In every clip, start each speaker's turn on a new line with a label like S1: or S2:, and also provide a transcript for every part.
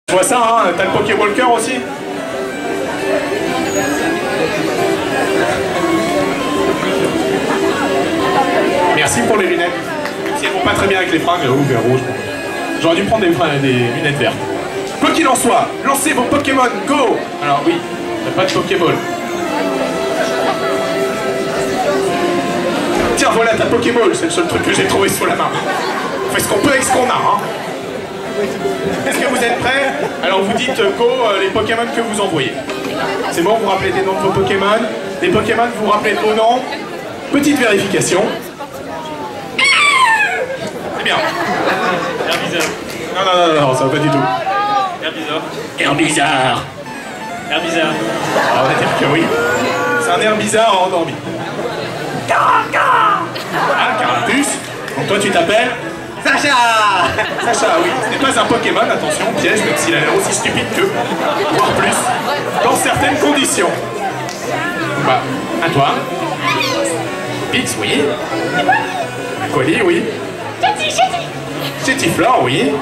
S1: Je vois ça, hein, t'as le Pokéwalker aussi. Merci pour les lunettes. Si elles vont pas très bien avec les fringues, vert rouge. J'aurais dû prendre des lunettes vertes. Quoi qu'il en soit, lancez vos Pokémon, go! Alors oui, t'as pas de Pokéball. Tiens, voilà ta Pokéball, c'est le seul truc que j'ai trouvé sous la main. On fait ce qu'on peut avec ce qu'on a, hein. Est-ce que vous êtes prêts? Alors vous dites go les Pokémon que vous envoyez. C'est bon, vous rappelez des noms de vos Pokémon. Les Pokémon, vous rappelez de vos noms. Petite vérification. C'est bien.
S2: Herbizarre.
S1: Non, ça va pas du tout.
S2: Herbizarre.
S1: Herbizarre.
S2: Herbizarre.
S1: Ah, on va dire que oui. C'est un air bizarre endormi. Ah, Carapuce. Donc toi tu t'appelles Sacha. Sacha, oui. Ce n'est pas un Pokémon, attention, piège, même s'il a l'air aussi stupide qu'eux, voire plus, dans certaines conditions. Bah, à toi. Pix, oui. Aquali, oui. Chétiflore, oui.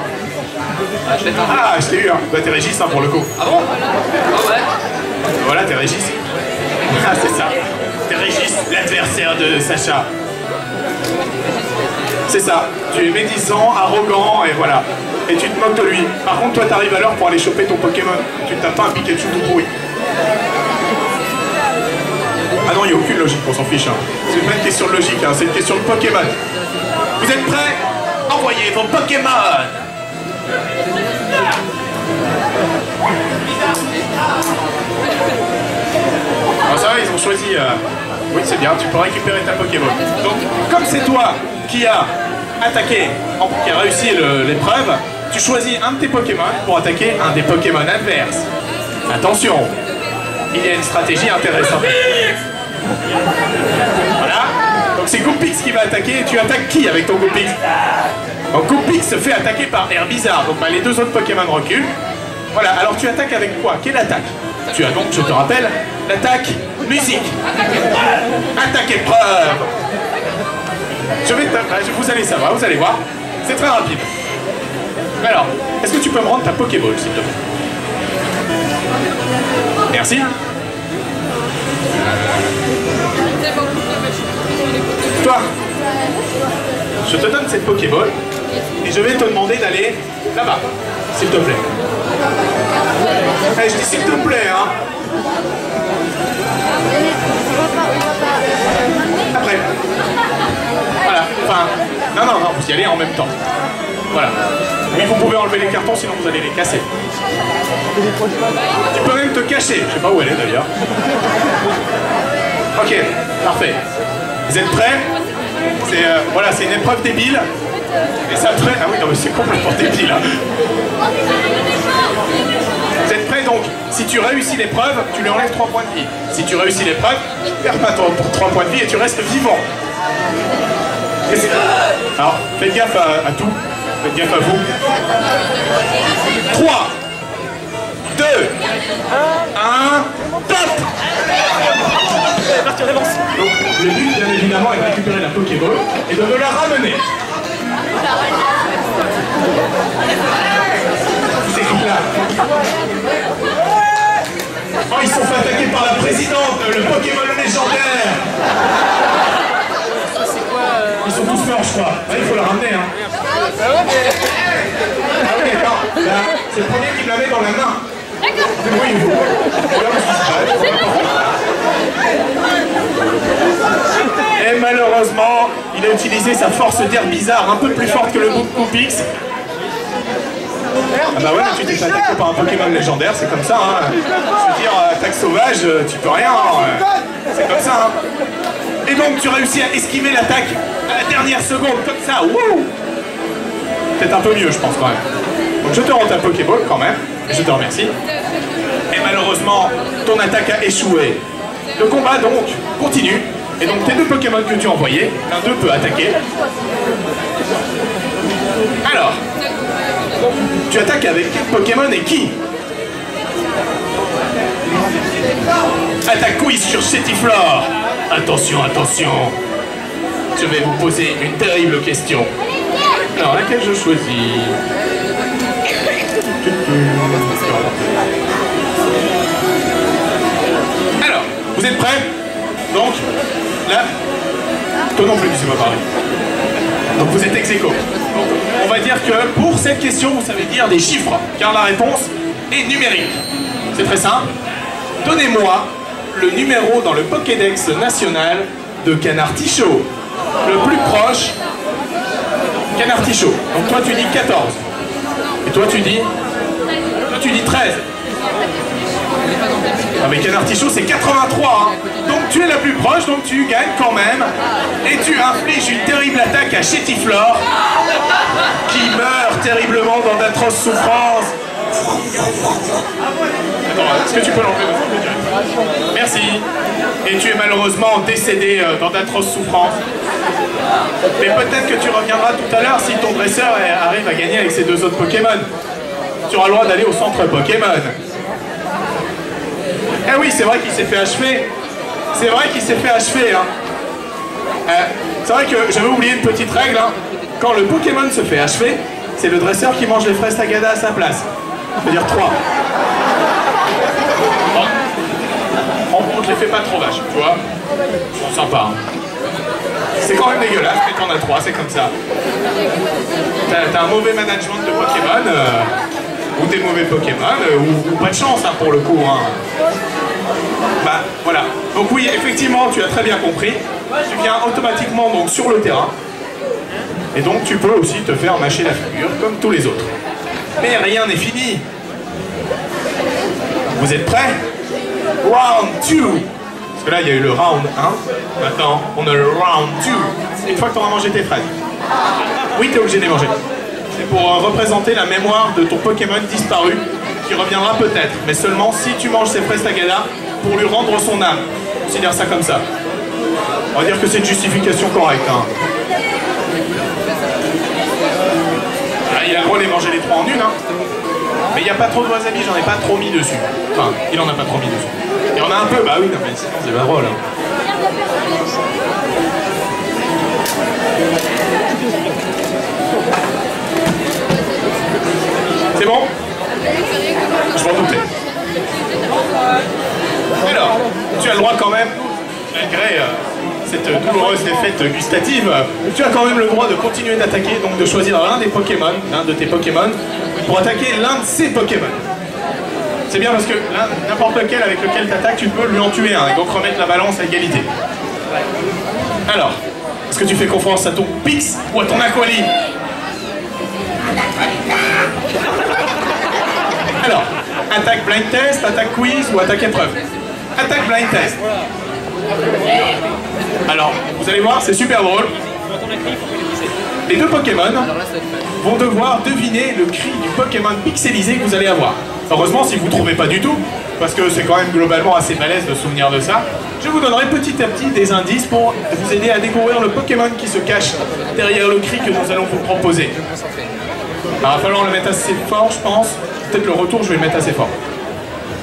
S2: Ah, je l'ai tenté.
S1: Ah, je t'ai eu, hein. Bah, t'es Régis, hein, pour le coup.
S2: Ah bon? Ah ouais.
S1: Voilà, t'es Régis. Ah, c'est ça. T'es Régis, l'adversaire de Sacha. C'est ça. Tu es médisant, arrogant, et voilà. Et tu te moques de lui. Par contre, toi, t'arrives à l'heure pour aller choper ton Pokémon. Tu ne tapes pas un Pikachu tout pourri. Ah non, il n'y a aucune logique, on s'en fiche. Hein. C'est pas une question de logique, hein. C'est une question de Pokémon. Vous êtes prêts? Envoyez vos Pokémon! Ah, ça va, ils ont choisi... Oui, c'est bien, tu peux récupérer ta Pokémon. Donc, comme c'est toi qui as attaqué, qui a réussi l'épreuve, tu choisis un de tes Pokémon pour attaquer un des Pokémon adverses. Attention, il y a une stratégie intéressante. Voilà, donc c'est Goupix qui va attaquer, et tu attaques qui avec ton Goupix? Donc Goupix se fait attaquer par Herbizarre, donc les deux autres Pokémon reculent. Voilà, alors tu attaques avec quoi? Quelle attaque? Tu as donc, je te rappelle, l'attaque musique. Attaque épreuve. Vous allez savoir, vous allez voir. C'est très rapide. Alors, est-ce que tu peux me rendre ta Pokéball, s'il te plaît? Merci. Toi, je te donne cette Pokéball et je vais te demander d'aller là-bas, s'il te plaît. Hey, je dis s'il te plaît, hein. Après. Voilà, enfin, non, vous y allez en même temps. Voilà. Oui, vous pouvez enlever les cartons, sinon vous allez les casser. Tu peux même te cacher, je sais pas où elle est d'ailleurs. Ok, parfait. Vous êtes prêts? C'est voilà, c'est une épreuve débile. Et ça traîne. Ah oui, non mais c'est complètement débile. Hein. Vous êtes prêts donc? Si tu réussis l'épreuve, tu lui enlèves 3 points de vie. Si tu réussis l'épreuve, tu ne perds pas 3 points de vie et tu restes vivant. Alors, faites gaffe à tout. Faites gaffe à vous. 3, 2, 1, top! Donc, le but, bien évidemment, est de récupérer la Pokéball et de me la ramener. Ces trucs-là. Oh, ils sont fait attaquer par la présidente, le Pokémon légendaire. Ils sont tous morts, je crois. Ah, il faut la ramener, hein. Ah oui, d'accord. C'est le premier qui me la met dans la main. Oui, vous. Et malheureusement, il a utilisé sa force d'Herbizarre un peu plus forte que le Goupix. Ah bah ouais, mais tu t'es fait attaquer par un Pokémon légendaire, c'est comme ça, hein. Je veux dire, attaque sauvage, tu peux rien, hein. C'est comme ça, hein. Et donc tu réussis à esquiver l'attaque à la dernière seconde, comme ça, wouh. Peut-être un peu mieux, je pense, quand même. Donc je te rends ta Pokéball, quand même, et je te remercie. Et malheureusement, ton attaque a échoué. Le combat, donc, continue. Et donc tes deux Pokémon que tu as envoyés, l'un d'eux peut attaquer. Alors, tu attaques avec quel Pokémon et qui? Attaque quiz sur Chétiflore. Attention, attention. Je vais vous poser une terrible question. Alors, laquelle je choisis? sais pas parler. Donc vous êtes ex aequo. Donc on va dire que pour cette question, vous savez dire des chiffres, car la réponse est numérique. C'est très simple. Donnez-moi le numéro dans le Pokédex national de Canard Tichot. Le plus proche, Canard Tichot. Donc toi tu dis 14. Et toi tu dis 13. Ah mais Canard Tichot c'est 83 hein. Donc tu es la plus proche, donc tu gagnes quand même. Et tu infliges une terrible attaque à Chétiflore, qui meurt terriblement dans d'atroces souffrances. Attends, est-ce que tu peux l'enlever? Merci. Et tu es malheureusement décédé dans d'atroces souffrances. Mais peut-être que tu reviendras tout à l'heure si ton dresseur arrive à gagner avec ses deux autres Pokémon. Tu auras le droit d'aller au centre Pokémon. Eh oui, c'est vrai qu'il s'est fait achever. C'est vrai qu'il s'est fait achever. Hein. C'est vrai que j'avais oublié une petite règle. Hein. Quand le Pokémon se fait achever, c'est le dresseur qui mange les fraises Tagada à sa place. C'est-à-dire 3. Bon. On te les fait pas trop vaches, tu vois. Bon, sympa. Hein. C'est quand même dégueulasse, mais t'en as 3, c'est comme ça. T'as un mauvais management de Pokémon, ou des mauvais Pokémon, ou pas de chance hein, pour le coup. Hein. Bah voilà. Donc oui, effectivement, tu as très bien compris. Tu viens automatiquement donc sur le terrain. Et donc tu peux aussi te faire mâcher la figure comme tous les autres. Mais rien n'est fini. Vous êtes prêts? Round 2. Parce que là, il y a eu le round 1. Maintenant, on a le round 2. Une fois que tu auras mangé tes fraises. Oui, tu es obligé de les manger. C'est pour représenter la mémoire de ton Pokémon disparu, qui reviendra peut-être, mais seulement si tu manges ces fraises Tagada pour lui rendre son âme. Considère ça comme ça. On va dire que c'est une justification correcte. Hein. Ah, il a le droit de les manger les 3 en une. Hein. Mais il n'y a pas trop de wasabi, j'en ai pas trop mis dessus. Enfin, il en a pas trop mis dessus. Il y en a un peu, bah oui, non, mais sinon c'est pas drôle. Hein. C'est bon? Je m'en doutais. Alors, tu as le droit quand même, malgré cette douloureuse défaite gustative, tu as quand même le droit de continuer d'attaquer, donc de choisir l'un des Pokémon, l'un de tes Pokémon, pour attaquer l'un de ces Pokémon. C'est bien parce que n'importe lequel avec lequel tu attaques, tu peux lui en tuer un, et donc remettre la balance à égalité. Alors, est-ce que tu fais confiance à ton Pix ou à ton Aquali? Alors, attaque blind test, attaque quiz ou attaque épreuve? Attaque blind test. Alors, vous allez voir, c'est super drôle. Les deux Pokémon vont devoir deviner le cri du Pokémon pixelisé que vous allez avoir. Heureusement, si vous ne trouvez pas du tout, parce que c'est quand même globalement assez balèze de se souvenir de ça, je vous donnerai petit à petit des indices pour vous aider à découvrir le Pokémon qui se cache derrière le cri que nous allons vous proposer. Alors, il va falloir le mettre assez fort, je pense. Peut-être le retour, je vais le mettre assez fort.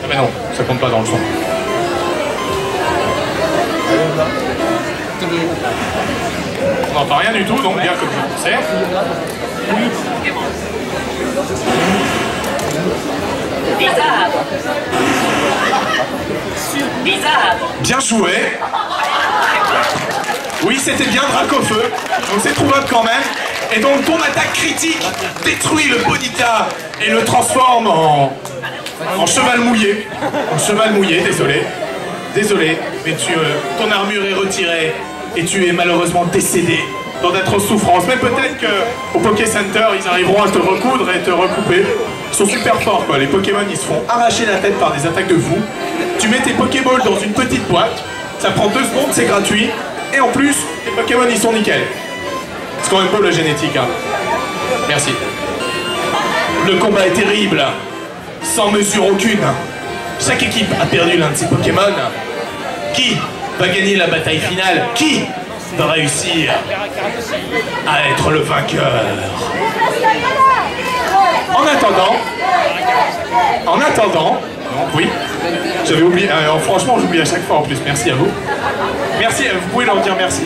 S1: Ah mais non, ça compte pas dans le son. On n'entend rien du tout, donc bien comme je pensais.
S3: Bizarre. Bizarre.
S1: Bien joué. Oui, c'était bien Dracofeu. Donc c'est trouvable quand même. Et donc ton attaque critique détruit le Bonita et le transforme en cheval mouillé. En cheval mouillé, désolé. Désolé, mais ton armure est retirée et tu es malheureusement décédé dans d'atroces souffrances. Mais peut-être qu'au Poké Center, ils arriveront à te recoudre et te recouper. Ils sont super forts, quoi. Les Pokémon, ils se font arracher la tête par des attaques de fou. Tu mets tes Pokéballs dans une petite boîte, ça prend 2 secondes, c'est gratuit. Et en plus, les Pokémon, ils sont nickel. C'est quand même beau la génétique, hein. Merci. Le combat est terrible, sans mesure aucune. Chaque équipe a perdu l'un de ses Pokémon. Qui va gagner la bataille finale? Qui va réussir à être le vainqueur? En attendant, donc oui, j'avais oublié, franchement j'oublie à chaque fois en plus, merci à vous. Merci, vous pouvez leur dire merci.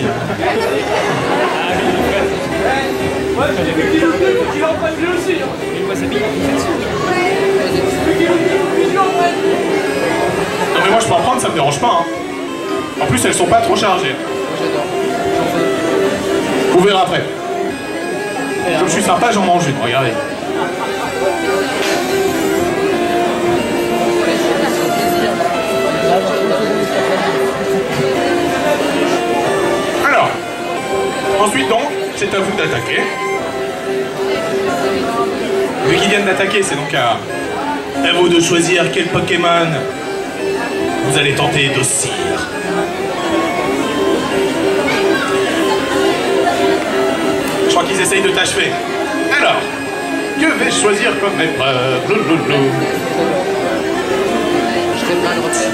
S1: Non mais moi je peux en prendre, ça me dérange pas. Hein. En plus elles sont pas trop chargées. Vous verrez après. Comme je suis sympa, j'en mange une, regardez. Alors, ensuite donc, c'est à vous d'attaquer. Vu qu'ils viennent d'attaquer, c'est donc à vous de choisir quel Pokémon vous allez tenter d'ossir. Je crois qu'ils essayent de t'achever. Alors, que vais-je choisir comme épreuve?
S2: Je serais pas le reçu.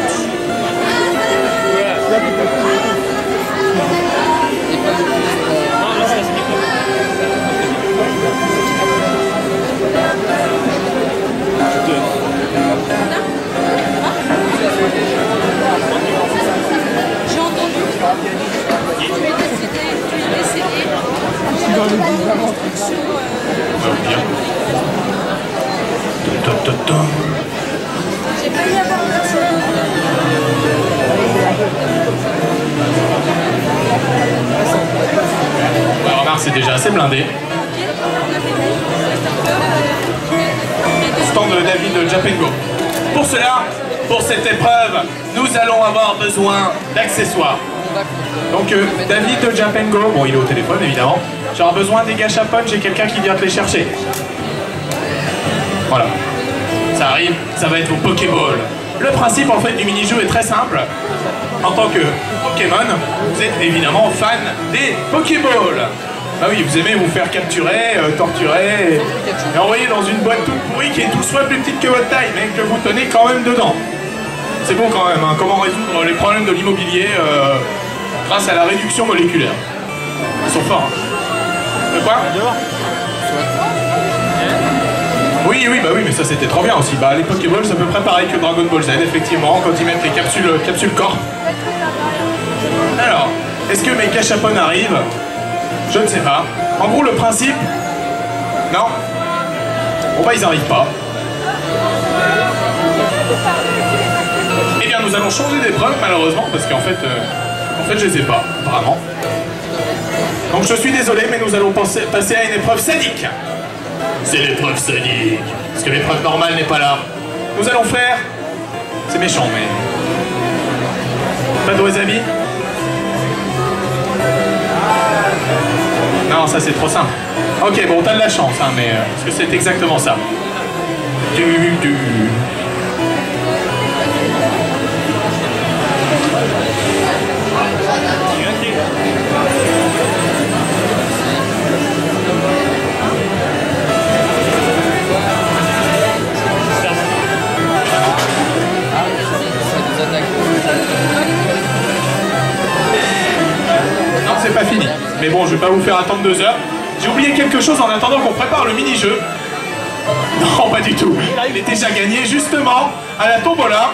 S4: J'ai entendu. Tu es décédé, tu es décédé. J'ai entendu l'instruction. J'ai pas mis à voir merci.
S1: Remarque, c'est déjà assez blindé. Stand de David Japengo. Pour cela, pour cette épreuve, nous allons avoir besoin d'accessoires. Donc David Japengo, bon il est au téléphone évidemment, j'aurai besoin des gâchapons, j'ai quelqu'un qui vient te les chercher. Voilà. Ça arrive, ça va être vos Pokéballs. Le principe en fait du mini-jeu est très simple. En tant que Pokémon, vous êtes évidemment fan des Pokéballs. Ah oui, vous aimez vous faire capturer, torturer et envoyer dans une boîte toute pourrie qui est tout soit plus petite que votre taille, mais que vous tenez quand même dedans. C'est bon quand même, hein. Comment résoudre les problèmes de l'immobilier grâce à la réduction moléculaire. Ils sont forts. Hein. De quoi? Oui, bah oui, mais ça c'était trop bien aussi. Bah les Pokéballs c'est à peu près pareil que Dragon Ball Z, effectivement, quand ils mettent les capsules corps. Alors, est-ce que mes gâchapons arrivent? Je ne sais pas. En gros, le principe... Non? Bon bah ils n'arrivent pas. Eh bien, nous allons changer d'épreuve, malheureusement, parce qu'en fait, je les ai pas, apparemment. Donc je suis désolé, mais nous allons passer à une épreuve sadique. C'est l'épreuve sadique, parce que l'épreuve normale n'est pas là. Nous allons faire... C'est méchant, mais... Pas de vrais amis? Non, ça c'est trop simple. Ok, bon, t'as de la chance, hein, mais... parce que c'est exactement ça. Non, c'est pas fini. Mais bon, je vais pas vous faire attendre 2 heures. J'ai oublié quelque chose en attendant qu'on prépare le mini-jeu. Non, pas du tout. Il est déjà gagné, justement, à la tombola.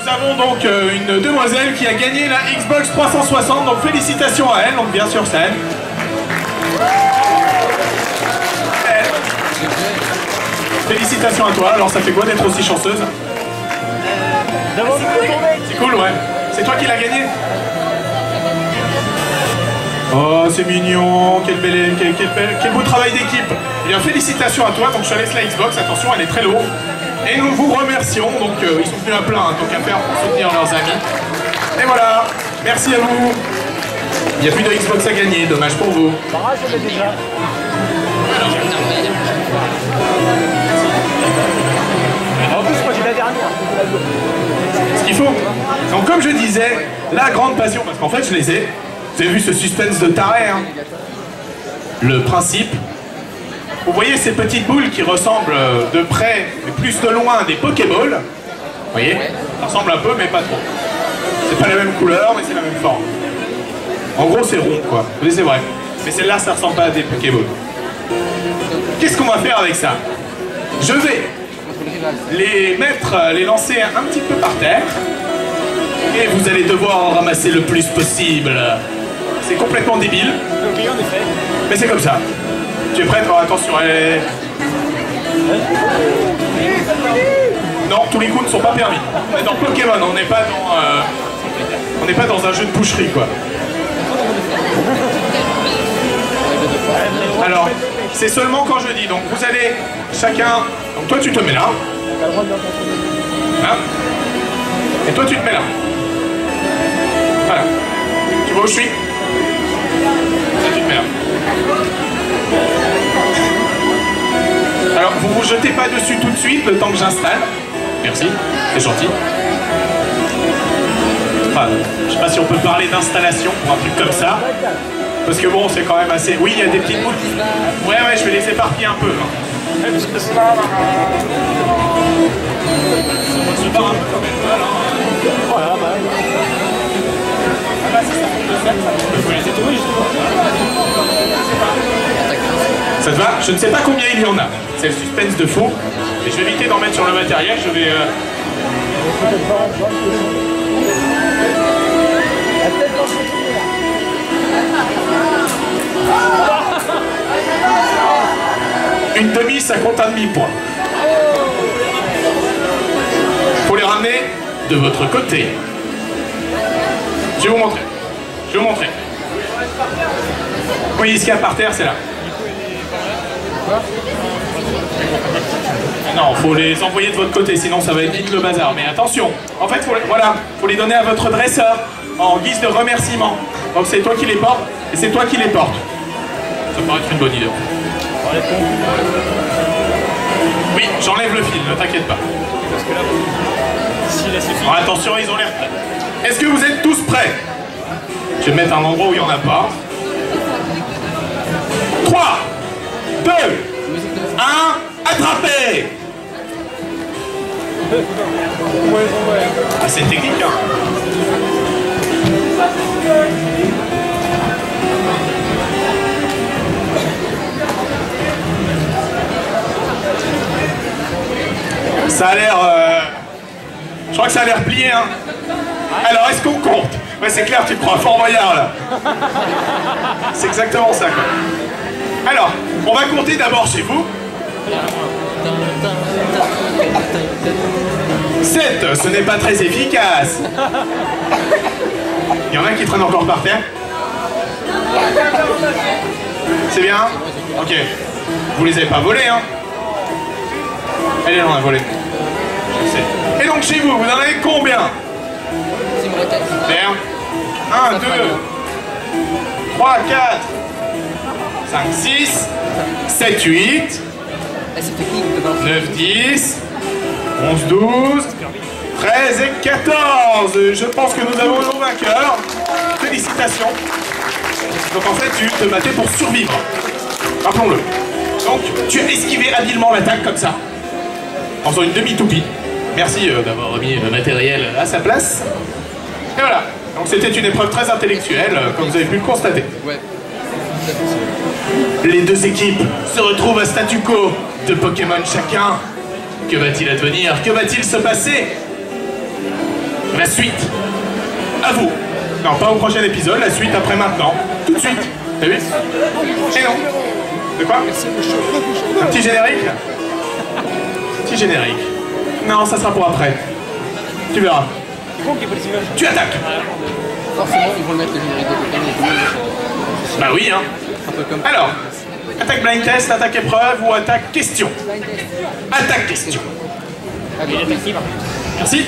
S1: Nous avons donc une demoiselle qui a gagné la Xbox 360, donc félicitations à elle, donc bien sûr c'est elle. Félicitations à toi, alors ça fait quoi d'être aussi chanceuse? C'est cool, ouais. C'est toi qui l'as gagné? Oh, c'est mignon, quel beau travail d'équipe. Eh bien, félicitations à toi, donc je te laisse la Xbox, attention, elle est très lourde. Et nous vous remercions, donc ils sont venus à plein, hein, tant qu'à faire pour soutenir leurs amis. Et voilà, merci à vous. Il n'y a plus de Xbox à gagner, dommage pour vous.
S5: En plus, moi j'ai la dernière.
S1: Ce qu'il faut. Donc comme je disais, la grande passion, parce qu'en fait je les ai. Vous avez vu ce suspense de taré, hein? Le principe, vous voyez ces petites boules qui ressemblent de près, mais plus de loin, à des Pokéballs. Vous voyez? Ça ressemble un peu, mais pas trop. C'est pas la même couleur, mais c'est la même forme. En gros, c'est rond, quoi. Vous voyez, c'est vrai. Mais celle-là, ça ressemble pas à des Pokéballs. Qu'est-ce qu'on va faire avec ça? Je vais les lancer un petit peu par terre. Et vous allez devoir en ramasser le plus possible. C'est complètement débile.
S5: Ok, en effet.
S1: Mais c'est comme ça. Tu es prête? Alors attention, Non, tous les coups ne sont pas permis. On est dans Pokémon, on n'est pas dans... on n'est pas dans un jeu de boucherie, quoi. Alors, c'est seulement quand je dis. Donc vous allez chacun... Donc toi tu te mets là. Hein? Et toi tu te mets là. Voilà. Tu vois où je suis? Toi tu te mets là. Alors vous vous jetez pas dessus tout de suite le temps que j'installe. Merci, c'est gentil. Enfin, je sais pas si on peut parler d'installation pour un truc comme ça. Parce que bon, c'est quand même assez... Oui, il y a des petites boules. Ouais, je vais les éparpiller un peu. Hein. Se barre un peu quand même. Voilà, bah... Ah bah c'est ça. Il faut les étoiler justement. Ça te va? Je ne sais pas combien il y en a. C'est le suspense de fou. Et je vais éviter d'en mettre sur le matériel. Je vais... Une demi, ça compte un demi-point. Faut les ramener de votre côté. Je vais vous montrer. Je vais vous montrer. Oui, ce qu'il y a par terre, c'est là. Non, faut les envoyer de votre côté, sinon ça va être vite le bazar. Mais attention, en fait, faut les donner à votre dresseur en guise de remerciement. Donc c'est toi qui les portes et c'est toi qui les portes. Ça paraît être une bonne idée. Oui, j'enlève le fil, ne t'inquiète pas.
S5: Parce que là, si là c'est fini.
S1: Alors, attention, ils ont l'air prêts. Est-ce que vous êtes tous prêts? Je vais mettre un endroit où il n'y en a pas. 3, 2, 1, attrapez! Ah, c'est technique, hein? Ça a l'air... Je crois que ça a l'air plié, hein? Alors, est-ce qu'on compte? Ouais, c'est clair, tu te prends un Fort Boyard, là. C'est exactement ça, quoi. Alors, on va compter d'abord chez vous. 7, ce n'est pas très efficace. Il y en a qui traînent encore par terre. C'est bien? Ok. Vous les avez pas volés, hein? Elle est loin à voler. Je sais. Et donc chez vous, vous en avez combien? Bien. 1, 2, 3, 4, 5, 6, 7, 8, 9, 10, 11, 12, 13 et 14. Je pense que nous avons nos vainqueurs. Félicitations. Donc en fait, tu te battais pour survivre. Rappelons-le. Donc, tu as esquivé habilement l'attaque comme ça. En faisant une demi-toupie. Merci d'avoir remis le matériel à sa place. Et voilà. Donc c'était une épreuve très intellectuelle, comme vous avez pu le constater.
S2: Ouais.
S1: Les deux équipes se retrouvent à statu quo, de Pokémon chacun. Que va-t-il advenir? Que va-t-il se passer? La suite. À vous. Non, pas au prochain épisode, la suite après maintenant. Tout de suite. T'as vu? Et non. De quoi? Un petit générique? Petit générique. Non, ça sera pour après. Tu verras. Tu attaques.
S2: Forcément, ils vont le mettre le générique de Pokémon et tout le monde le chante.
S1: Bah oui, hein.
S2: Un peu comme...
S1: Alors, attaque blind test, attaque épreuve ou attaque question? Attaque question.
S2: Allez,
S5: Il est attaqué.
S1: Merci.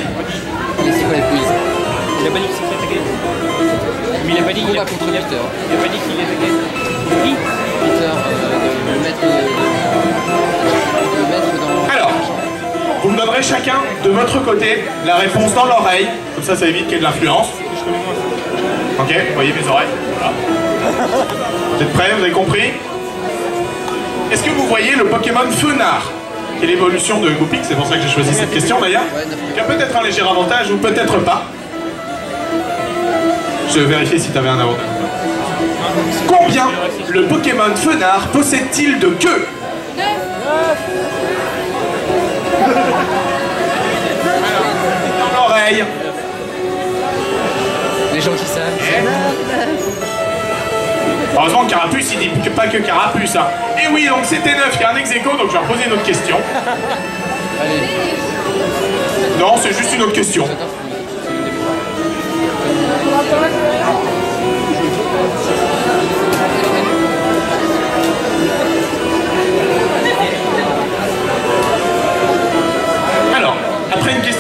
S2: c'est quoi les quiz?
S5: Il a pas dit qu'il s'était attaqué. Mais il a pas dit qu'il
S2: Combat contre Peter.
S5: Il a pas dit qu'il attaquait. Oui.
S2: Peter, le mettre dans...
S1: Alors, vous me donnerez chacun de votre côté la réponse dans l'oreille. Comme ça évite qu'il y ait de l'influence. Ok, vous voyez mes oreilles. Voilà. Vous êtes prêts? Vous avez compris? Est-ce que vous voyez le Pokémon Fenard? Qui est l'évolution de Goupix, c'est pour ça que j'ai choisi cette question d'ailleurs. Qui a peut-être un léger avantage ou peut-être pas. Je vais vérifier si tu avais un avantage. Combien le Pokémon Fenard possède-t-il de queues?
S4: 9.
S1: Dans l'oreille.
S2: Les gens qui savent.
S1: Heureusement, Carapuce, il dit pas que Carapuce. Hein. Et oui, donc c'était 9, il y a un ex-aequo, donc je vais reposer une autre question.
S2: Allez.
S1: Non, c'est juste une autre question.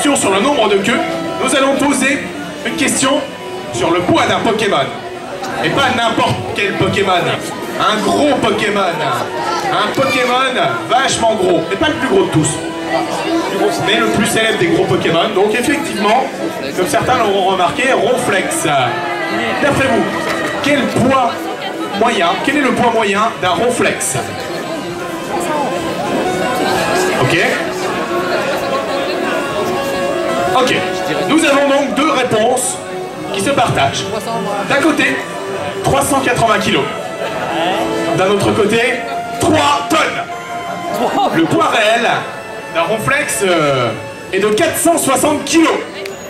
S1: question sur le nombre de queues, nous allons poser une question sur le poids d'un Pokémon. Et pas n'importe quel Pokémon. Un gros Pokémon. Un Pokémon vachement gros. Et pas le plus gros de tous. Mais le plus célèbre des gros Pokémon. Donc effectivement, comme certains l'auront remarqué, Ronflex. D'après vous, quel est le poids moyen d'un Ronflex? Ok. Ok. Nous avons donc deux réponses qui se partagent. D'un côté, 380 kg. D'un autre côté, 3 tonnes. Le poids réel d'un Ronflex est de 460 kg.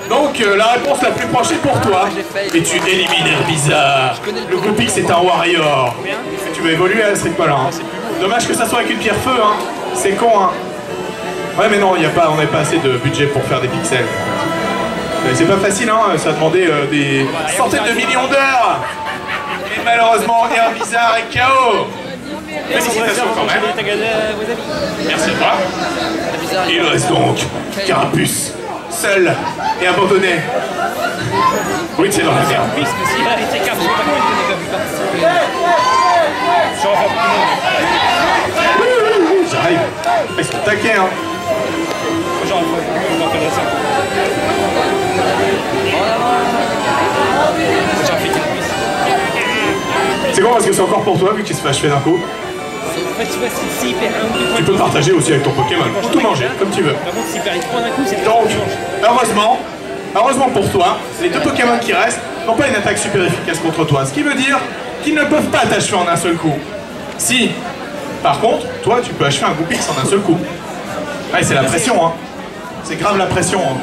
S1: Donc la réponse la plus proche est pour toi. Et tu élimines Herbizarre. Le Goupix est un warrior. Tu vas évoluer à ce rythme-là. Hein. Dommage que ça soit avec une pierre feu. Hein. C'est con. Hein. Ouais mais non, on n'a pas assez de budget pour faire des pixels. C'est pas facile, hein, ça a demandé des centaines de millions d'heures. Et malheureusement, Herbizarre est KO. Félicitations quand même. Merci à toi. Il reste donc Carapuce, seul et abandonné. Oui, c'est dans la merde. J'arrive. Ils sont taqués, hein. C'est bon parce que c'est encore pour toi vu qu'il se fait achever d'un coup. Tu peux partager aussi avec ton Pokémon. Tout manger comme tu veux. Donc, heureusement pour toi, les deux Pokémon qui restent n'ont pas une attaque super efficace contre toi. Ce qui veut dire qu'ils ne peuvent pas t'achever en un seul coup. Si, par contre, toi tu peux achever un Goupix en un seul coup. Ouais, c'est la pression, hein. C'est grave la pression, hein.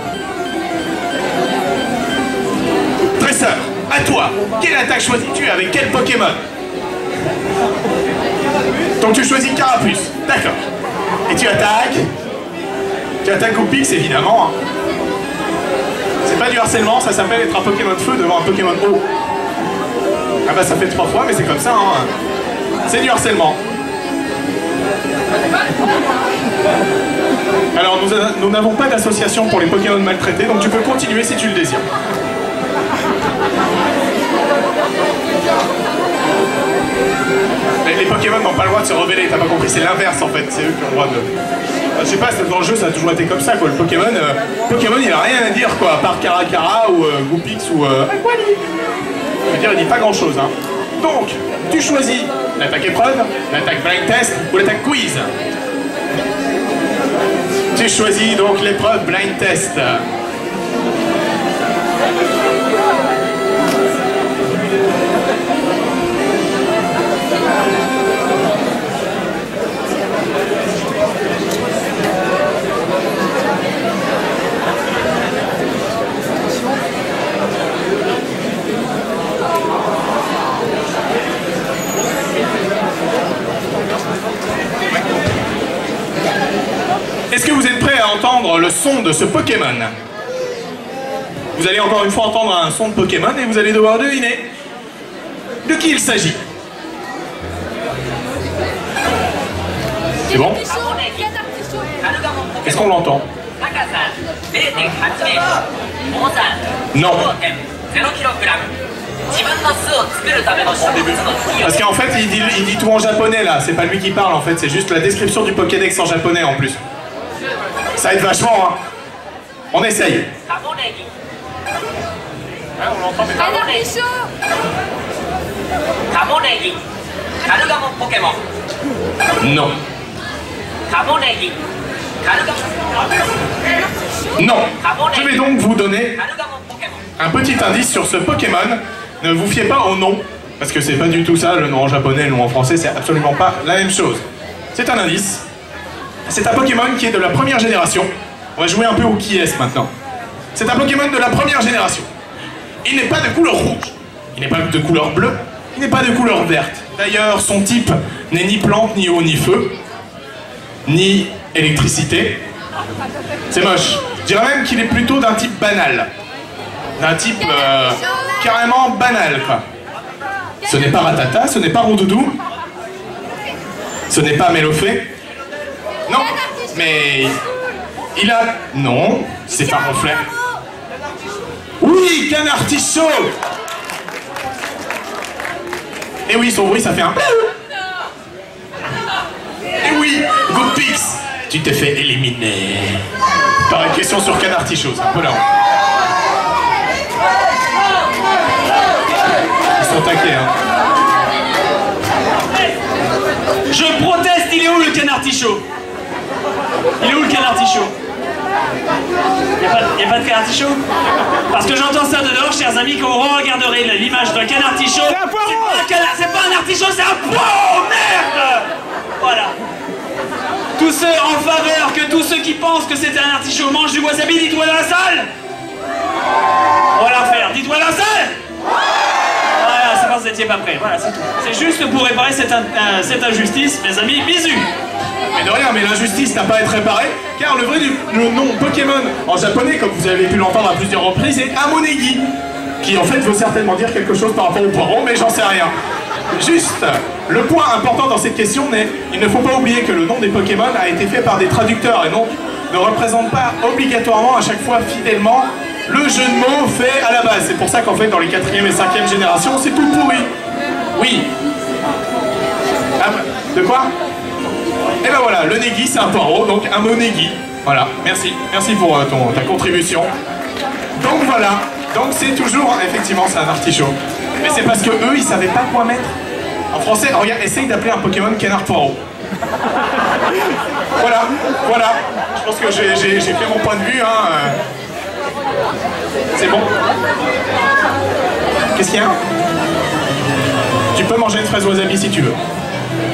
S1: Dresseur, à toi, quelle attaque choisis-tu avec quel Pokémon? Donc tu choisis Carapuce, d'accord. Et tu attaques Goupix évidemment. Hein. C'est pas du harcèlement, ça s'appelle être un Pokémon feu devant un Pokémon eau. Ah bah ça fait 3 fois mais c'est comme ça. Hein. C'est du harcèlement. Alors nous n'avons pas d'association pour les Pokémon maltraités, donc tu peux continuer si tu le désires. Les Pokémon n'ont pas le droit de se rebeller, t'as pas compris, c'est l'inverse en fait, c'est eux qui ont le droit de... Je sais pas, dans le jeu ça a toujours été comme ça quoi, le Pokémon il a rien à dire quoi, à part Caracara ou Goupix ou... Je veux dire, il dit pas grand chose hein. Donc, tu choisis l'attaque épreuve, l'attaque blind test ou l'attaque quiz. Tu choisis donc l'épreuve blind test. Est-ce que vous êtes prêts à entendre le son de ce Pokémon? Vous allez encore une fois entendre un son de Pokémon et vous allez devoir deviner de qui il s'agit. C'est bon? Est-ce qu'on l'entend? Non. Parce qu'en fait, il dit tout en japonais là, c'est pas lui qui parle en fait, c'est juste la description du Pokédex en japonais en plus. Ça aide vachement, hein. On essaye. Hein, on l'entend mais pas. Non. Non. Je vais donc vous donner un petit indice sur ce Pokémon. Ne vous fiez pas au nom, parce que c'est pas du tout ça, le nom en japonais, le nom en français, c'est absolument pas la même chose. C'est un indice. C'est un Pokémon qui est de la première génération. On va jouer un peu au qui est maintenant. C'est un Pokémon de la première génération. Il n'est pas de couleur rouge, il n'est pas de couleur bleue, il n'est pas de couleur verte. D'ailleurs, son type n'est ni plante, ni eau, ni feu, ni électricité. C'est moche. Je dirais même qu'il est plutôt d'un type banal. D'un type carrément banal, quoi. Ce n'est pas Ratata, ce n'est pas Rondoudou, ce n'est pas Mélofée. Non, mais Il a... Non, c'est pas ronflé. Oui, Canartichaud. Et oui, son bruit, ça fait un... Et oui, Goopix, tu t'es fait éliminer. Par une question sur Canartichaud, c'est un peu là. Ils sont taqués, hein.
S5: Je proteste, il est où le Canartichaud? Il est où le Canartichaud? Il n'y a pas de Canartichaud? Parce que j'entends ça de dehors, chers amis, quand vous regarderez l'image d'un Canartichaud. C'est pas un artichaut, c'est un poireau! Merde! Voilà. Tous ceux en faveur que tous ceux qui pensent que c'était un artichaut mangent du wasabi, dites-moi dans la salle! On va la refaire, dites-moi dans la salle! Voilà, c'est parce que vous n'étiez pas prêts, voilà, c'est tout. C'est juste pour réparer cette injustice, mes amis, bisous!
S1: Mais de rien, mais l'injustice n'a pas à être réparée, car le nom Pokémon en japonais, comme vous avez pu l'entendre à plusieurs reprises, est Amonegi, qui en fait veut certainement dire quelque chose par rapport au poireau, mais j'en sais rien. Juste, le point important dans cette question n'est, il ne faut pas oublier que le nom des Pokémon a été fait par des traducteurs et donc ne représente pas obligatoirement à chaque fois fidèlement le jeu de mots fait à la base. C'est pour ça qu'en fait dans les 4e et 5e générations, c'est tout pourri. Oui. Ah, de quoi? Et ben voilà, le Negi c'est un poireau, donc un mot Negi. Voilà, merci. Merci pour ta contribution. Donc voilà, donc c'est toujours, effectivement c'est un artichaut. Mais c'est parce que eux ils savaient pas quoi mettre. En français, regarde, essaye d'appeler un Pokémon canard poireau. Voilà, voilà. Je pense que j'ai fait mon point de vue, hein. C'est bon. Qu'est-ce qu'il y a? Tu peux manger une fraise wasabi si tu veux.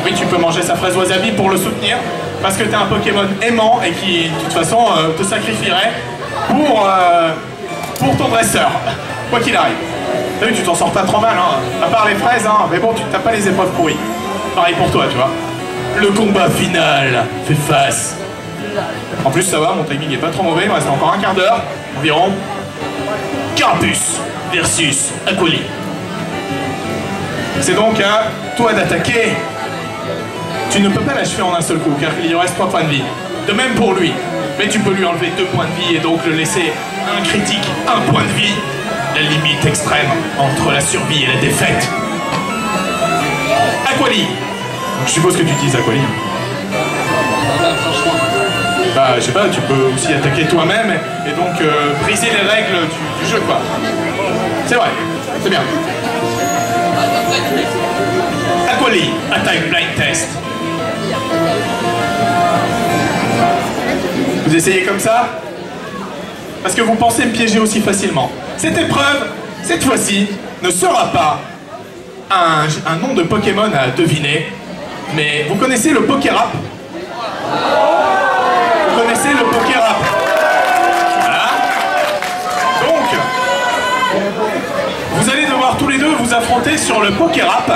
S1: Oui, tu peux manger sa fraise wasabi pour le soutenir, parce que t'es un Pokémon aimant et qui, de toute façon, te sacrifierait pour ton dresseur, quoi qu'il arrive. T'as vu, tu t'en sors pas trop mal, hein, à part les fraises, hein, mais bon, tu t'as pas les épreuves pourries. Pareil pour toi, tu vois. Le combat final fait face. En plus, ça va, mon timing est pas trop mauvais, il me reste encore un quart d'heure, environ. Carapuce versus Aquali. C'est donc à toi d'attaquer. Tu ne peux pas l'achever en un seul coup, car il lui reste 3 points de vie. De même pour lui. Mais tu peux lui enlever 2 points de vie et donc le laisser un critique, 1 point de vie. La limite extrême entre la survie et la défaite. Aquali. Je suppose que tu utilises Aquali. Bah, je sais pas, tu peux aussi attaquer toi-même et donc briser les règles du jeu, quoi. C'est vrai, c'est bien. Aquali, attaque blind test. Vous essayez comme ça? Parce que vous pensez me piéger aussi facilement. Cette épreuve, cette fois-ci, ne sera pas un nom de Pokémon à deviner, mais vous connaissez le Pokérap? Vous connaissez le Pokérap? Voilà. Donc, vous allez devoir tous les deux vous affronter sur le Pokérap,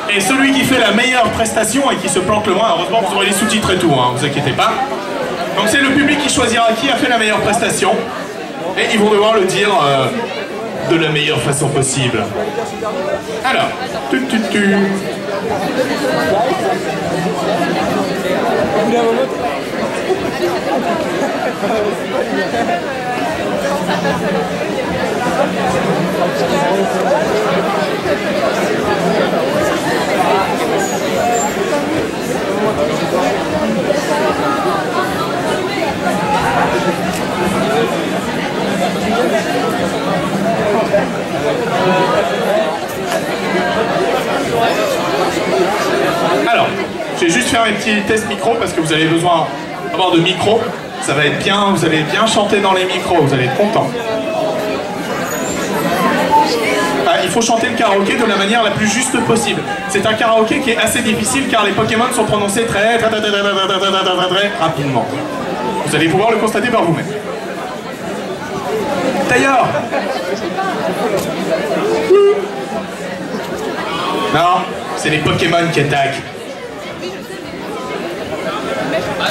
S1: et celui qui fait la meilleure prestation et qui se plante le moins, heureusement vous aurez les sous-titres et tout, hein, vous inquiétez pas. Donc c'est le public qui choisira qui a fait la meilleure prestation, et ils vont devoir le dire de la meilleure façon possible. Alors, alors, je vais juste faire un petit test micro parce que vous avez besoin d'avoir de micro. Ça va être bien, vous allez bien chanter dans les micros, vous allez être content. Il faut chanter le karaoké de la manière la plus juste possible. C'est un karaoké qui est assez difficile car les Pokémon sont prononcés très rapidement. Vous allez pouvoir le constater par vous-même. D'ailleurs, non, c'est les Pokémon qui attaquent.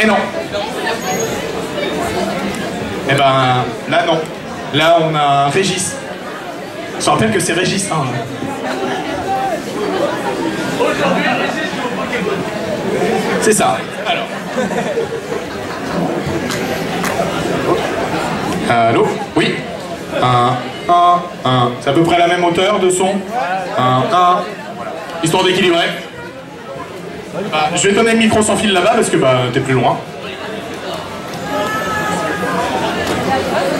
S1: Et non. Eh ben, là non. Là on a Régis. Je te rappelle que c'est Régis, hein. C'est ça. Alors. Allô? Oui? 1, 1, 1. C'est à peu près la même hauteur de son? 1, 1. Histoire d'équilibrer. Bah, je vais donner le micro sans fil là-bas parce que bah, t'es plus loin.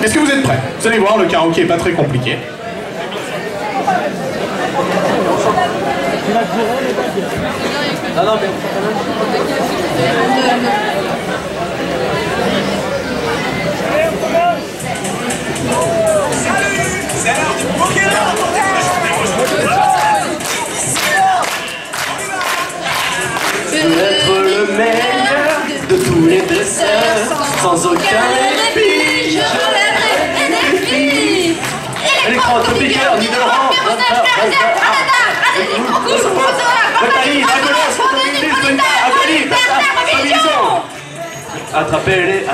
S1: Est-ce que vous êtes prêts? Vous allez voir, le karaoké est pas très compliqué.
S2: Je veux être le meilleur de tous les dresseurs, sans aucun répit. Je relèverai les défis. Électron, topiqueur, leader, attrapez-les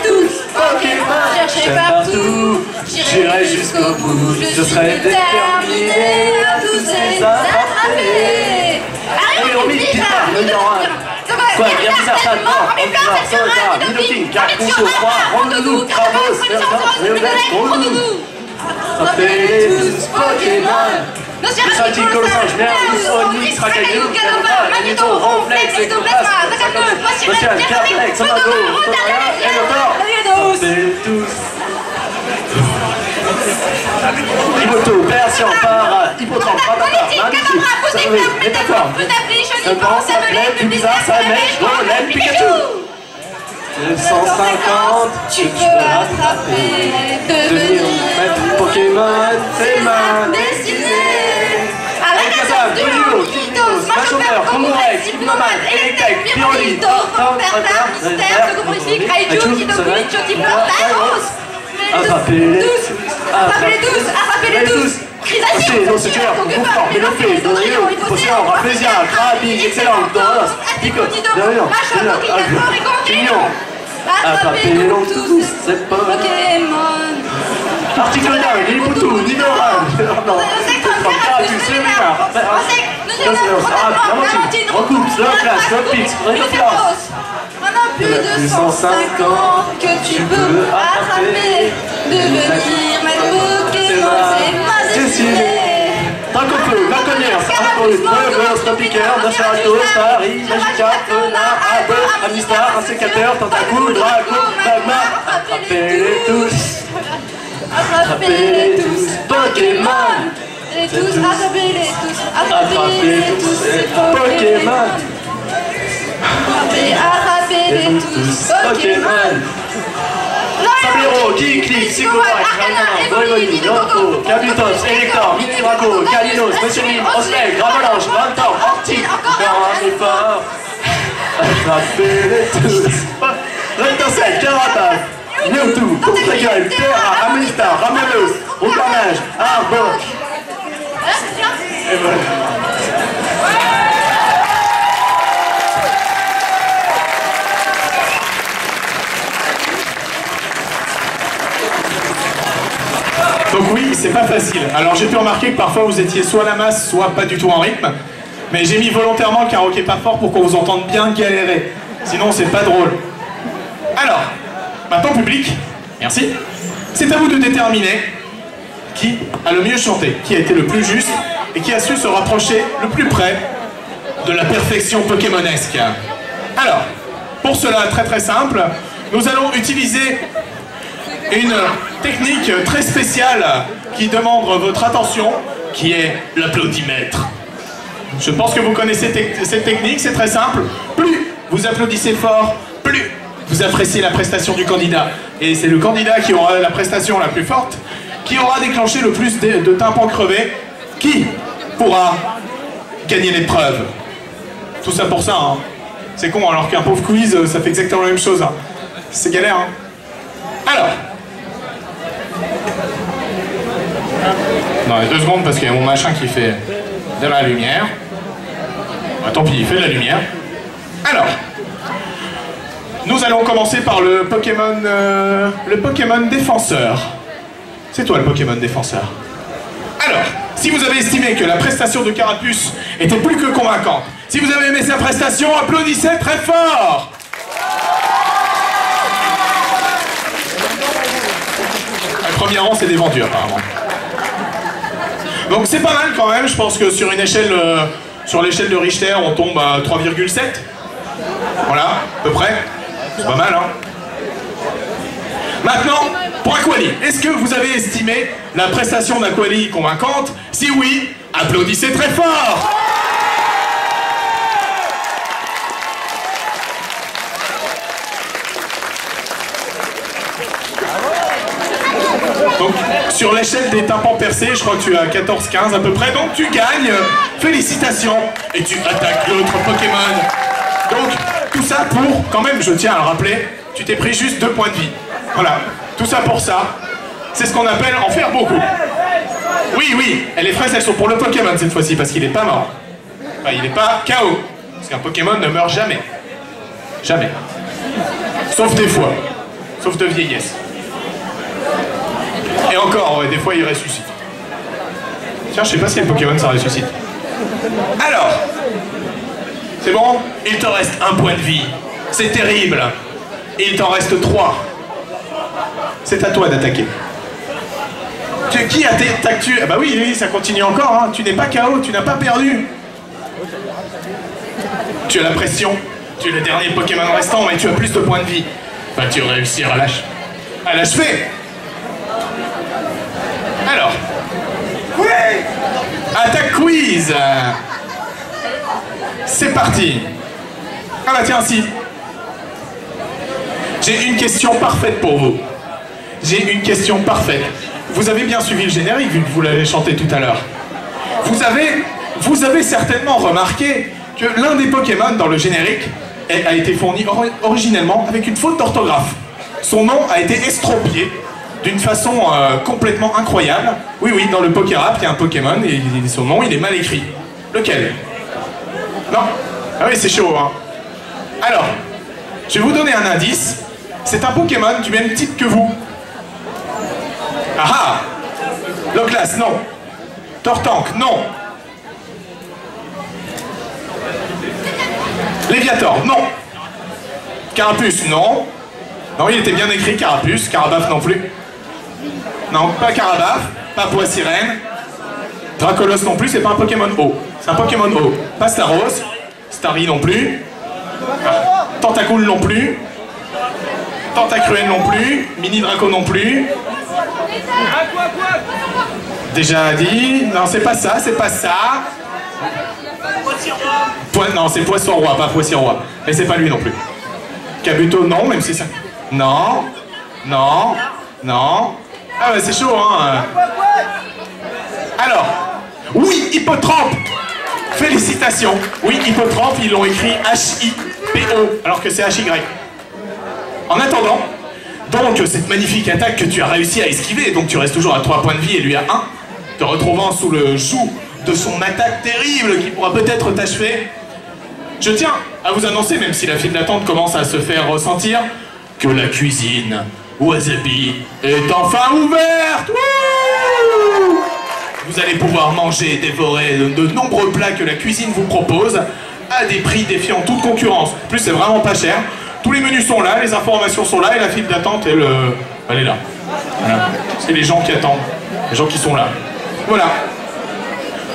S2: tous, Pokémon, cherchez partout, j'irai jusqu'au bout, je serai déterminé à tous les attraper. Allez, bizarre, le numéro 1. Quoi, bien bizarre, ça, non, bizarre, Solitaire, Miloking, Carcouche, Froid, Rondoudou, Kravos, Rondoudou. Attrapez-les tous, Pokémon. Salty, Colossange, Nervus, Onyx, Racaillou, Galopin, Magneto, Ronflex, Ectoplasma, Ocean, Carflex, Sonago, Rotoria, Elementor. Attrapez-les tous. Hiboto, Persian, Para, Hippotrampe, Ratata, Mammitus, Savé, Métaforme, Serpent, Sablette, Bizarre, Samèche, Golem, Pikachu. 950, tu peux attraper, devenir maître Pokémon, c'est ma destinée. Alakazam, Dolio, Titos, Machomer, Kongorex, Hypnomane, Electek, Pyroli, Tortan, Pertar, Mystère, Secomorifique, Raichu, Kidokuni, Chotipleur, Tyrus. Attrapez-les tous, attrapez-les tous. Crisacine, dans ce cœur, Concours, Mélopée, Dodrio, Hypocéan, Raplésia, Krabi, Excellent, Doros, Picote, Dorian, Chignon. Attrapez-les tous, c'est Pokémon. Article 1, Lillipoutou, Nidoran, Caracus, Lémina, Lamentine, Recoupe, Slowclass, Slowpix, Récofiance. Plus de 150 que tu peux attraper, devenir maître Pokémon, c'est ma destinée. Dracofeu, Laconière, Arcos, Moeuvre, Stopiqueur, Nosferatu, Starry, Magica, Fena, Abe, Amistar, Insécateur, Tentacool, Draco, Magma. Attrapez-les tous. Attrapez-les tous, Pokémon. Attrapez-les tous, c'est Pokémon. Attrapez-les tous, Pokémon. Sablero, Kiklik, Sigouac, Rainan, Borimoni, Loco, Kabutops, Elector, Mini-Draco, Kalinos, Monsieur Mime, Osleg, Ravalanche, Vantor, Orti, encore un effort. Attrapez-les tous. Rectocel, Carapace, Mewtwo, Contre-Gueule, Terra, Amistar, Rameleuse, Roucarnage, Arbok. Et voilà.
S1: Donc oui, c'est pas facile. Alors j'ai pu remarquer que parfois vous étiez soit à la masse, soit pas du tout en rythme. Mais j'ai mis volontairement le karaoké pas fort pour qu'on vous entende bien galérer. Sinon c'est pas drôle. Alors, maintenant public, merci. C'est à vous de déterminer qui a le mieux chanté, qui a été le plus juste et qui a su se rapprocher le plus près de la perfection pokémonesque. Alors, pour cela, très très simple, nous allons utiliser une technique très spéciale qui demande votre attention, qui est l'applaudimètre. Je pense que vous connaissez cette technique, c'est très simple. Plus vous applaudissez fort, plus vous appréciez la prestation du candidat. Et c'est le candidat qui aura la prestation la plus forte, qui aura déclenché le plus de tympans crevés, qui pourra gagner l'épreuve. Tout ça pour ça, hein. C'est con, alors qu'un pauvre quiz, ça fait exactement la même chose. Hein. C'est galère, hein. Alors... Non, il y a 2 secondes parce qu'il y a mon machin qui fait de la lumière. Bah, tant pis, il fait de la lumière. Alors, nous allons commencer par le Pokémon défenseur. C'est toi le Pokémon défenseur. Alors, si vous avez estimé que la prestation de Carapuce était plus que convaincante, si vous avez aimé sa prestation, applaudissez très fort. Premier rang, c'est des vendus, apparemment. Donc c'est pas mal quand même, je pense que sur une échelle, sur l'échelle de Richter, on tombe à 3,7. Voilà, à peu près. C'est pas mal, hein. Maintenant, pour Aquali, est-ce que vous avez estimé la prestation d'Aquali convaincante? Si oui, applaudissez très fort! Donc, sur l'échelle des tympans percés, je crois que tu as 14-15 à peu près, donc tu gagnes. Félicitations! Et tu attaques l'autre Pokémon. Donc, tout ça pour, quand même, je tiens à le rappeler, tu t'es pris juste 2 points de vie. Voilà, tout ça pour ça. C'est ce qu'on appelle en faire beaucoup. Oui, oui, et les fraises, elles sont pour le Pokémon cette fois-ci, parce qu'il n'est pas mort. Enfin, il n'est pas KO. Parce qu'un Pokémon ne meurt jamais. Jamais. Sauf des fois. Sauf de vieillesse. Et encore, ouais, des fois, il ressuscite. Tiens, je sais pas si le Pokémon, ça ressuscite. Alors, c'est bon? Il te reste 1 point de vie. C'est terrible. Et il t'en reste 3. C'est à toi d'attaquer. Qui attaques-tu? Ah bah oui, oui, ça continue encore, hein. Tu n'es pas KO, tu n'as pas perdu. Tu as la pression. Tu es le dernier Pokémon restant, mais tu as plus de points de vie. Vas-tu réussir à l'achever? Alors. Oui! Attaque quiz! C'est parti. Ah bah tiens, si. J'ai une question parfaite pour vous. J'ai une question parfaite. Vous avez bien suivi le générique, vu que vous l'avez chanté tout à l'heure. Vous avez certainement remarqué que l'un des Pokémon dans le générique a été fourni originellement avec une faute d'orthographe. Son nom a été estropié d'une façon complètement incroyable. Oui, oui, dans le Pokérap, il y a un Pokémon et son nom, il est mal écrit. Lequel? Non? Ah oui, c'est chaud, hein. Alors, je vais vous donner un indice. C'est un Pokémon du même type que vous. Ah ah! Loclas, non. Tortank, non. Léviator, non. Carapuce, non. Non, il était bien écrit Carapuce. Carabaf non plus. Non, pas Carabaf. Pas Poissirène. Dracolos non plus, c'est pas un Pokémon eau. C'est un Pokémon eau. Pas Staros. Starry non plus. Tentacool non plus. Tentacruel non plus. Mini Draco non plus. Déjà dit. Non, c'est pas ça, c'est pas ça. Non, c'est Poisson-Roi, pas Poissy-Roi. Mais c'est pas lui non plus. Kabuto, non, même si ça... Non. Non. Non. Ah ouais, c'est chaud, hein. Alors. Oui, Hippotrampe. Félicitations. Oui, Hippotrampe, ils l'ont écrit H-I-P-O, alors que c'est H-Y. En attendant, donc, cette magnifique attaque que tu as réussi à esquiver, donc tu restes toujours à 3 points de vie et lui à 1, te retrouvant sous le joug de son attaque terrible qui pourra peut-être t'achever. Je tiens à vous annoncer, même si la file d'attente commence à se faire ressentir, que la cuisine Wasabi est enfin ouverte. Wouh! Vous allez pouvoir manger et dévorer de nombreux plats que la cuisine vous propose à des prix défiant toute concurrence. En plus, c'est vraiment pas cher. Tous les menus sont là, les informations sont là et la file d'attente, elle est là. Voilà. C'est les gens qui attendent, les gens qui sont là. Voilà.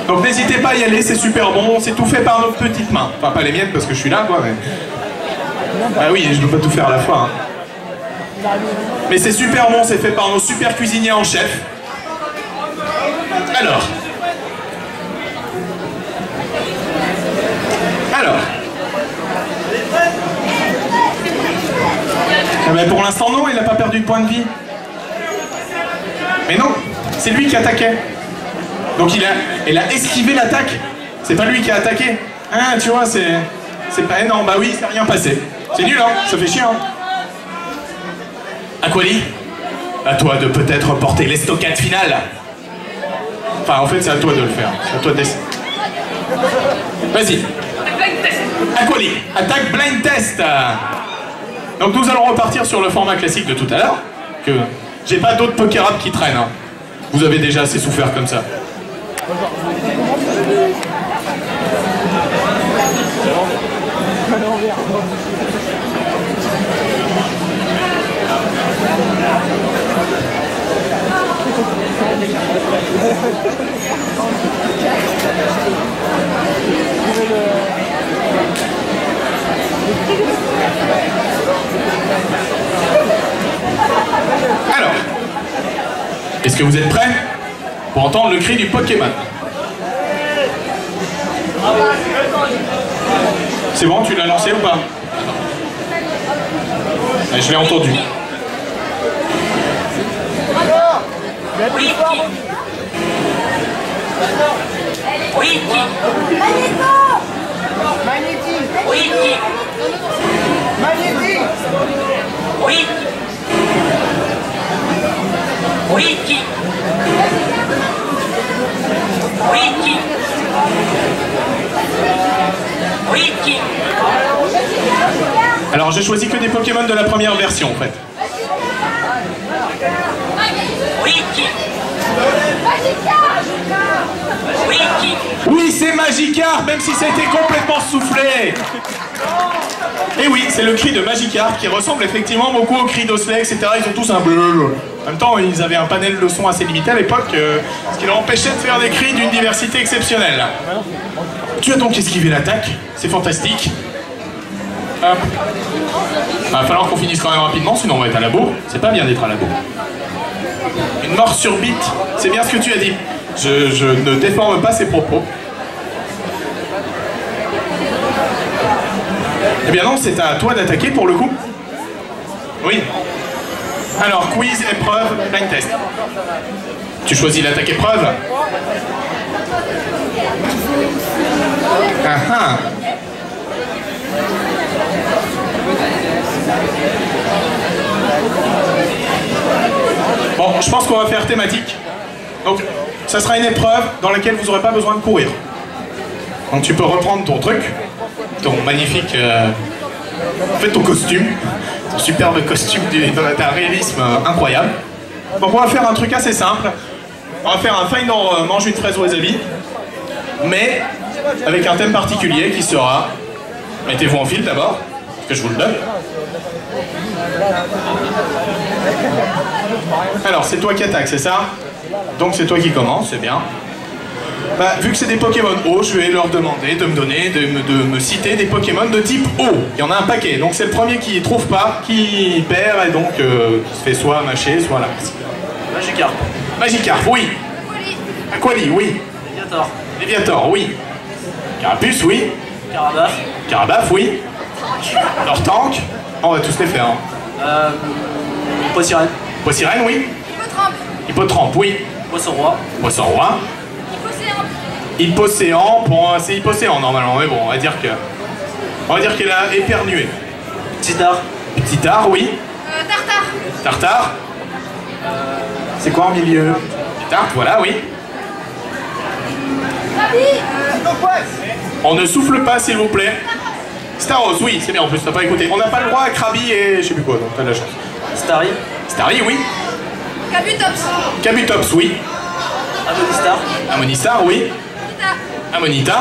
S1: Donc n'hésitez pas à y aller, c'est super bon, c'est tout fait par nos petites mains. Enfin, pas les miennes parce que je suis là, quoi, mais... Ah oui, je ne peux pas tout faire à la fois. Hein. Mais c'est super bon, c'est fait par nos super cuisiniers en chef. Alors. Ah ben pour l'instant, non, il n'a pas perdu de point de vie. Mais non, c'est lui qui attaquait. Donc il a esquivé l'attaque. C'est pas lui qui a attaqué. Hein, tu vois, c'est pas... Non, bah oui, c'est rien passé. C'est nul, hein, ça fait chier, hein. Aquali, à toi de peut-être porter l'estocade finale. Enfin, en fait, c'est à toi de le faire. C'est à toi de décider. Vas-y. Aquali, attaque blind test. Donc nous allons repartir sur le format classique de tout à l'heure. Que j'ai pas d'autres Pokérap qui traînent. Hein. Vous avez déjà assez souffert comme ça. Est-ce que vous êtes prêts pour entendre le cri du Pokémon? C'est bon, tu l'as lancé ou pas? Allez, je l'ai entendu.
S3: Oui. Oui.
S6: Magnétique.
S3: Oui.
S6: Magnétique.
S3: Oui. Oui. Oui. Oui.
S1: Alors j'ai choisi que des Pokémon de la première version en fait.
S3: Oui.
S1: Oui, c'est Magikarp, même si ça a été complètement soufflé. Et oui, c'est le cri de Magikarp qui ressemble effectivement beaucoup au cri d'Osley, etc. Ils ont tous un bleu. En même temps, ils avaient un panel de son assez limité à l'époque, ce qui leur empêchait de faire des cris d'une diversité exceptionnelle. Tu as donc esquivé l'attaque, c'est fantastique. Hop. Va falloir qu'on finisse quand même rapidement, sinon on va être à la bourre. C'est pas bien d'être à la bourre. Une mort subite, c'est bien ce que tu as dit. Je ne déforme pas ces propos. Eh bien non, c'est à toi d'attaquer pour le coup. Oui. Alors, quiz, épreuve, blind test. Tu choisis l'attaque épreuve. Ah ah. Bon, je pense qu'on va faire thématique. Donc, ça sera une épreuve dans laquelle vous n'aurez pas besoin de courir. Donc tu peux reprendre ton truc, ton magnifique... en fait, ton costume, ton superbe costume d'un réalisme incroyable. Donc on va faire un truc assez simple. On va faire un Finder mange une fraise wasabi, mais avec un thème particulier qui sera... Mettez-vous en file d'abord, que je vous le donne. Alors, c'est toi qui attaques, c'est ça? Donc c'est toi qui commence, c'est bien. Bah, vu que c'est des Pokémon eau, je vais leur demander de me donner, de me citer des Pokémon de type eau. Il y en a un paquet, donc c'est le premier qui trouve pas, qui perd, et donc qui se fait soit mâcher, soit là.
S5: Magikarp.
S1: Magikarp, oui. Aquali, oui.
S5: Léviator.
S1: Léviator, oui. Carapuce, oui.
S5: Carabaf.
S1: Carabaf, oui. Alors tank, on va tous les faire. Hein.
S5: Poissirène.
S1: Poissirène, oui.
S4: Hippotrampe.
S1: Hippotrampe, oui.
S5: Poisson roi.
S1: Poisson roi. Hippocéan, bon, c'est Hippocéan normalement, mais bon, on va dire qu'elle a épernué.
S5: Petit-art.
S1: Petit-art, oui.
S4: Tartare.
S1: Tartare. C'est quoi en milieu? Tarte, voilà, oui. On ne souffle pas, s'il vous plaît. Staros, oui, c'est bien, en plus, t'as pas écouté. On n'a pas le droit à Krabi et je sais plus quoi, donc t'as de la chance.
S5: Starry.
S1: Starry, oui.
S4: Kabutops.
S1: Kabutops, oui.
S5: Amonistar.
S1: Amonistar, oui. Amonita.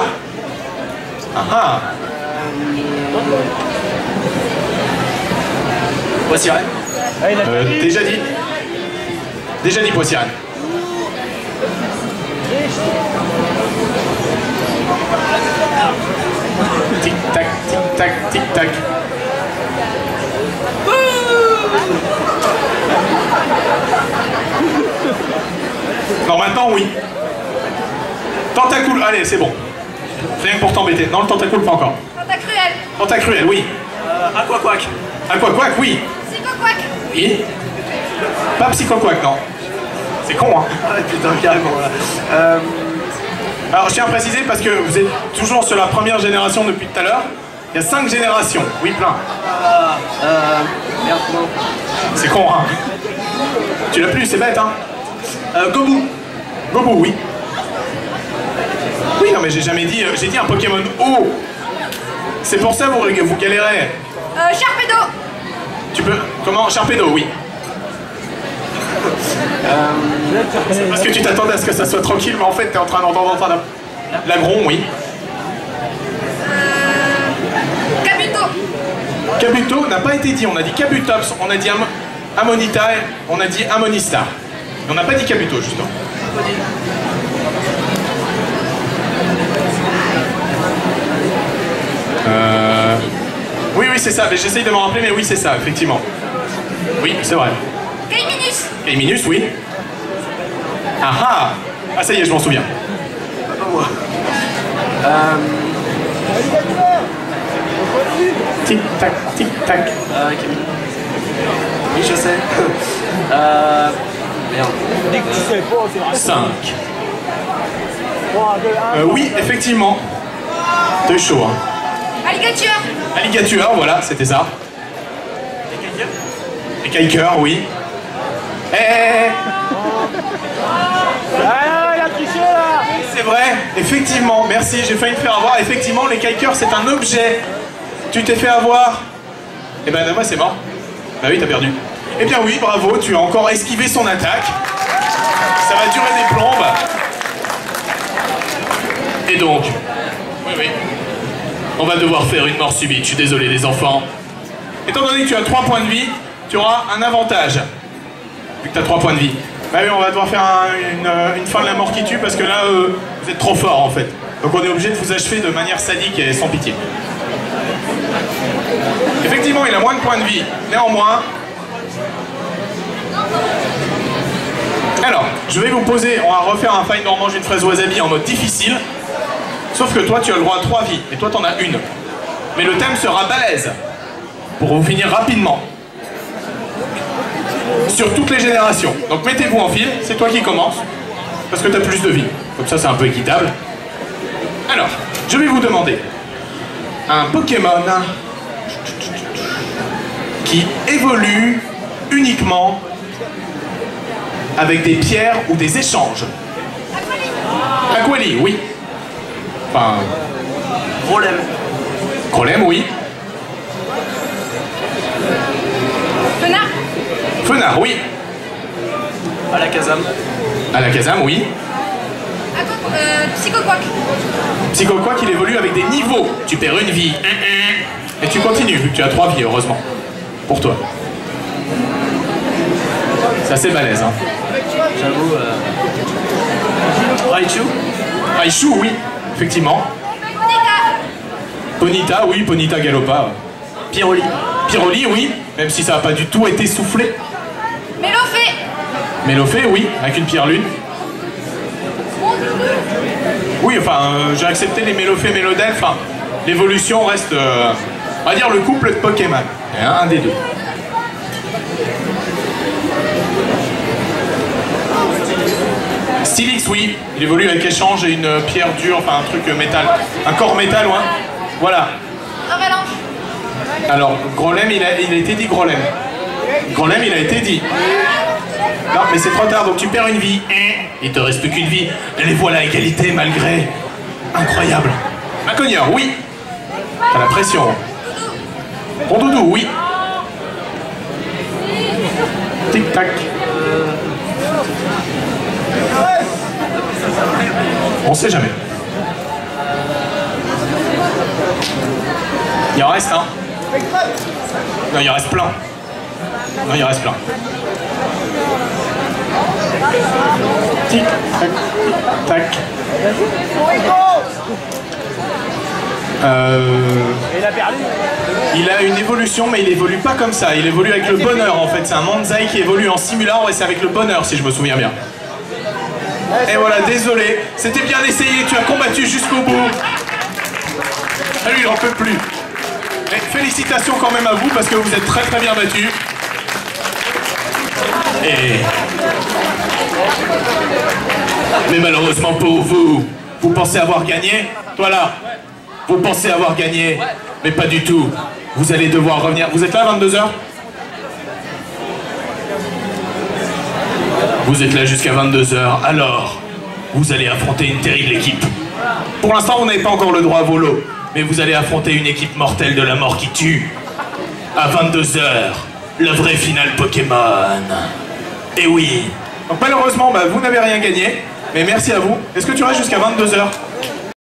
S1: Ah ah.
S5: Poissirène.
S1: Déjà dit. Déjà dit Poissirène. Tic tac, tic tac, tic tac. Non, maintenant oui. Tentacule, allez, c'est bon. Rien que pour t'embêter. Non, le tentacule, pas encore.
S4: Tentacruel.
S1: Tentacruel, oui.
S5: Aquaquack.
S1: Aquaquack, oui.
S4: Psychoquack.
S1: Oui. Pas Psychoquack, non. C'est con, hein.
S5: Ah, putain, carrément, là.
S1: Alors, je tiens à préciser, parce que vous êtes toujours sur la première génération depuis tout à l'heure. Il y a 5 générations. Oui, plein.
S5: Merde, non.
S1: C'est con, hein. Tu l'as plus, c'est bête, hein.
S5: Gobu.
S1: Gobu, oui. Oui, non, mais j'ai jamais dit... j'ai dit un Pokémon eau. C'est pour ça que vous galérez.
S4: Sharpedo.
S1: Tu peux... Comment? Sharpedo, oui. C'est parce que tu t'attendais à ce que ça soit tranquille, mais en fait, t'es en train d'entendre l'agron, oui.
S4: Kabuto.
S1: Kabuto n'a pas été dit. On a dit Kabutops, on a dit Amonita, on a dit Amonistar. On n'a pas dit Kabuto, justement. Oui, oui, c'est ça. J'essaye de m'en rappeler, mais oui, c'est ça, effectivement. Oui, c'est vrai.
S4: Kaiminus.
S1: Kaiminus, oui. Ah ah. Ah ça y est, je m'en souviens. Tic tac, tic tac.
S6: Camille. Oui, je sais. Merde.
S1: 5. Oui, effectivement. T'es chaud, hein.
S2: Alligator.
S1: Alligator, voilà, c'était ça. Les kikers, oui. C'est vrai, effectivement, merci, j'ai failli me faire avoir. Effectivement, les kikers, c'est un objet. Tu t'es fait avoir. Eh ben, moi, c'est mort. Bah oui, t'as perdu. Eh bien oui, bravo, tu as encore esquivé son attaque. Ça va durer des plombes. Et donc, oui, on va devoir faire une mort subite. Je suis désolé, les enfants. Étant donné que tu as 3 points de vie, tu auras un avantage. Vu que tu as 3 points de vie. Bah oui, on va devoir faire une fin de la mort qui tue parce que là, vous êtes trop fort en fait. Donc on est obligé de vous achever de manière sadique et sans pitié. Effectivement, il a moins de points de vie. Néanmoins... Alors, je vais vous poser, on va refaire un find on mange une fraise wasabi en mode difficile. Sauf que toi, tu as le droit à 3 vies, et toi, t'en as une. Mais le thème sera balèze, pour vous finir rapidement. Sur toutes les générations. Donc mettez-vous en file, c'est toi qui commence, parce que t'as plus de vie. Comme ça, c'est un peu équitable. Alors, je vais vous demander un Pokémon qui évolue uniquement avec des pierres ou des échanges. Aquali, oui. Enfin...
S6: Grolem.
S1: Grolem, oui.
S2: Fenard.
S1: Fenard, oui.
S6: Alakazam.
S1: Alakazam, oui.
S2: Psychoquack.
S1: Psychoquack, il évolue avec des niveaux. Tu perds une vie. Et tu continues, vu que tu as 3 vies, heureusement. Pour toi. C'est assez balèze, hein.
S6: J'avoue. Raichu.
S1: Raichu, oui, effectivement. Ponyta, oui, Ponyta Galopa.
S6: Pyroli.
S1: Pyroli, oui, même si ça n'a pas du tout été soufflé.
S2: Mélofée.
S1: Mélofée, oui, avec une pierre lune. Oui, enfin, j'ai accepté les Mélofée, Mélodel, enfin, l'évolution reste, on va dire, le couple de Pokémon. Et un des deux. Stylix, oui, il évolue avec échange et une pierre dure, enfin un truc métal. Un corps métal, ouais. Voilà.
S2: Avalanche.
S1: Alors, Grolem, il a été dit Grolem. Grolem, il a été dit. Non, mais c'est trop tard, donc tu perds une vie. Il te reste plus qu'une vie. Et les voilà à égalité, malgré... Incroyable. Macogneur, oui. T'as la pression. Rondoudou, oui. Tic-tac. On sait jamais. Il en reste, hein? Non, il en reste plein. Non, il en reste plein. Tic, tac, tic, tac. Il a une évolution, mais il évolue pas comme ça. Il évolue avec le bonheur, en fait. C'est un Manzai qui évolue en simulaire, et c'est avec le bonheur, si je me souviens bien. Et voilà, désolé. C'était bien essayé, tu as combattu jusqu'au bout. Ah, lui, il n'en peut plus. Mais félicitations quand même à vous, parce que vous êtes très très bien battus. Mais malheureusement pour vous, vous pensez avoir gagné? Toi là, vous pensez avoir gagné, mais pas du tout. Vous allez devoir revenir. Vous êtes là à 22h? Vous êtes là jusqu'à 22h, alors vous allez affronter une terrible équipe. Pour l'instant, vous n'avez pas encore le droit à vos lots, mais vous allez affronter une équipe mortelle de la mort qui tue. À 22h, la vraie finale Pokémon. Et oui. Donc malheureusement, vous n'avez rien gagné, mais merci à vous. Est-ce que tu restes jusqu'à 22h?